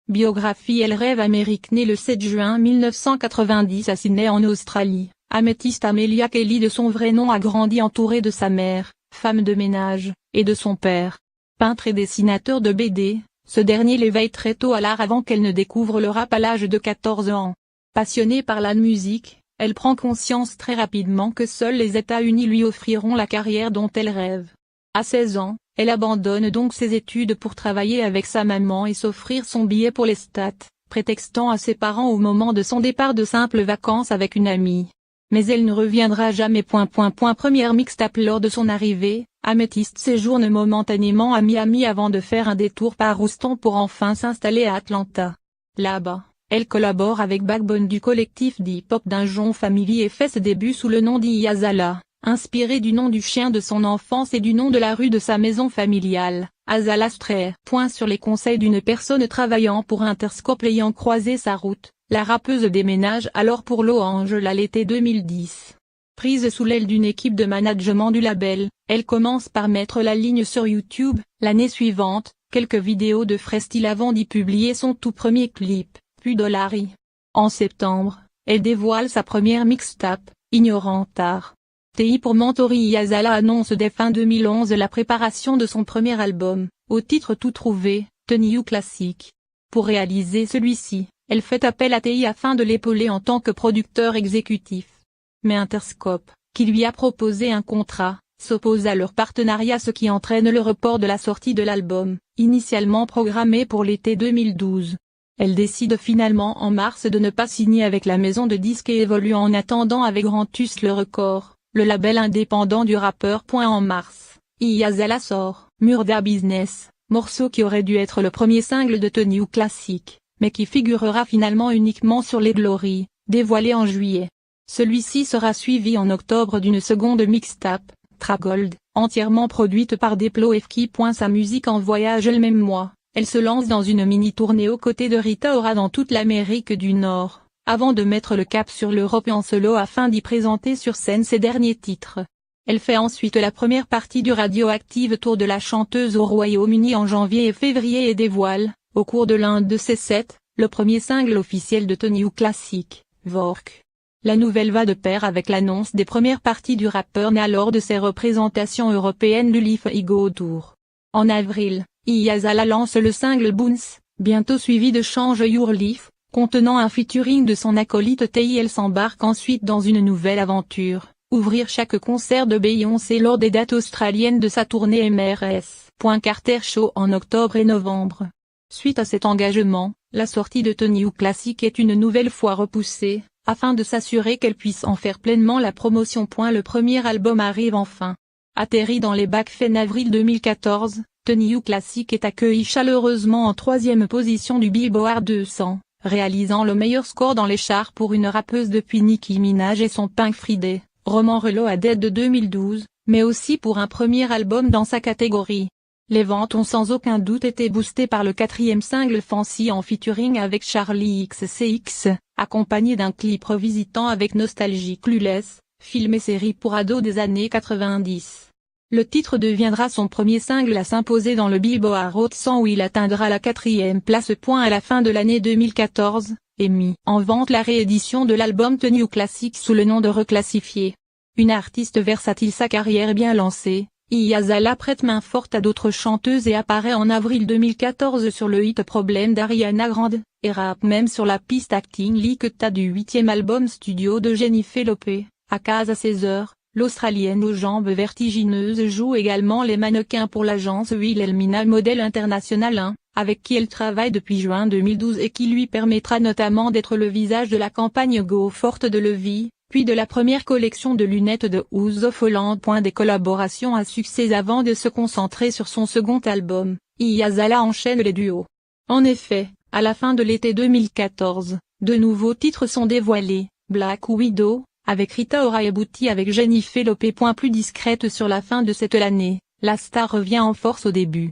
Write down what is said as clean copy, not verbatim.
Biographie. Elle rêve Amérique. Née le 7 juin 1990 à Sydney en Australie, Améthyste Amelia Kelly de son vrai nom a grandi entourée de sa mère, femme de ménage, et de son père, peintre et dessinateur de BD. Ce dernier l'éveille très tôt à l'art avant qu'elle ne découvre le rap à l'âge de 14 ans. Passionnée par la musique, elle prend conscience très rapidement que seuls les États-Unis lui offriront la carrière dont elle rêve. À 16 ans, elle abandonne donc ses études pour travailler avec sa maman et s'offrir son billet pour les States, prétextant à ses parents au moment de son départ de simples vacances avec une amie. Mais elle ne reviendra jamais. Première mixtape. Lors de son arrivée, Améthyste séjourne momentanément à Miami avant de faire un détour par Houston pour enfin s'installer à Atlanta. Là-bas, elle collabore avec Backbone du collectif d'hip-hop Dungeon Family et fait ses débuts sous le nom d'Iyazala, inspiré du nom du chien de son enfance et du nom de la rue de sa maison familiale, Azala Street. Sur les conseils d'une personne travaillant pour Interscope ayant croisé sa route, la rappeuse déménage alors pour Los Angeles à l'été 2010. Prise sous l'aile d'une équipe de management du label, elle commence par mettre la ligne sur YouTube. L'année suivante, quelques vidéos de freestyle avant d'y publier son tout premier clip, puis Dollari. En septembre, elle dévoile sa première mixtape, Ignorant Art. TI pour Mentori. Iyazala annonce dès fin 2011 la préparation de son premier album, au titre tout trouvé, The New Classic. Pour réaliser celui-ci, elle fait appel à TI afin de l'épauler en tant que producteur exécutif. Mais Interscope, qui lui a proposé un contrat, s'oppose à leur partenariat, ce qui entraîne le report de la sortie de l'album, initialement programmé pour l'été 2012. Elle décide finalement en mars de ne pas signer avec la maison de disques et évolue en attendant avec Rantus le Record, le label indépendant du rappeur. En mars, Iyazala sort Murda Business, morceau qui aurait dû être le premier single de The New Classic, mais qui figurera finalement uniquement sur les Glory, dévoilé en juillet. Celui-ci sera suivi en octobre d'une seconde mixtape, Trap Gold, entièrement produite par Diplo F qui. Sa musique en voyage. Le même mois, elle se lance dans une mini-tournée aux côtés de Rita Ora dans toute l'Amérique du Nord, avant de mettre le cap sur l'Europe en solo afin d'y présenter sur scène ses derniers titres. Elle fait ensuite la première partie du Radioactive Tour de la chanteuse au Royaume-Uni en janvier et février et dévoile, au cours de l'un de ses sets, le premier single officiel de The New Classic, Work. La nouvelle va de pair avec l'annonce des premières parties du rappeur né lors de ses représentations européennes du Life Ego Tour. En avril, Iyazala lance le single Bounce, bientôt suivi de Change Your Life, contenant un featuring de son acolyte TI. Elle s'embarque ensuite dans une nouvelle aventure, ouvrir chaque concert de Beyoncé lors des dates australiennes de sa tournée MRS. Carter Show en octobre et novembre. Suite à cet engagement, la sortie de The New Classic est une nouvelle fois repoussée, afin de s'assurer qu'elle puisse en faire pleinement la promotion. Le premier album arrive enfin. Atterri dans les bacs fin avril 2014, The New Classic est accueilli chaleureusement en 3e position du Billboard 200, réalisant le meilleur score dans les charts pour une rappeuse depuis Nicki Minaj et son Pink Friday, roman Reloaded de 2012, mais aussi pour un premier album dans sa catégorie. Les ventes ont sans aucun doute été boostées par le 4e single Fancy en featuring avec Charlie XCX, accompagné d'un clip revisitant avec nostalgie Clueless, film et série pour ados des années 90. Le titre deviendra son premier single à s'imposer dans le Billboard Hot 100 où il atteindra la 4e place. À la fin de l'année 2014, et mis en vente la réédition de l'album The New Classic sous le nom de Reclassifié. Une artiste versatile, sa carrière bien lancée, Iyazala prête main forte à d'autres chanteuses et apparaît en avril 2014 sur le hit Problème d'Ariana Grande, et rappe même sur la piste Acting Like Ta du 8e album studio de Jennifer Lopez. À Casa César, l'Australienne aux jambes vertigineuses joue également les mannequins pour l'agence Wilhelmina Model International 1, avec qui elle travaille depuis juin 2012 et qui lui permettra notamment d'être le visage de la campagne Go Forte de Levi, puis de la première collection de lunettes de House of Holland. Des collaborations à succès avant de se concentrer sur son second album, Iyazala enchaîne les duos. En effet, à la fin de l'été 2014, de nouveaux titres sont dévoilés, Black Widow, avec Rita Ora et Booty avec Jennifer Lopez. Plus discrète sur la fin de cette année, la star revient en force au début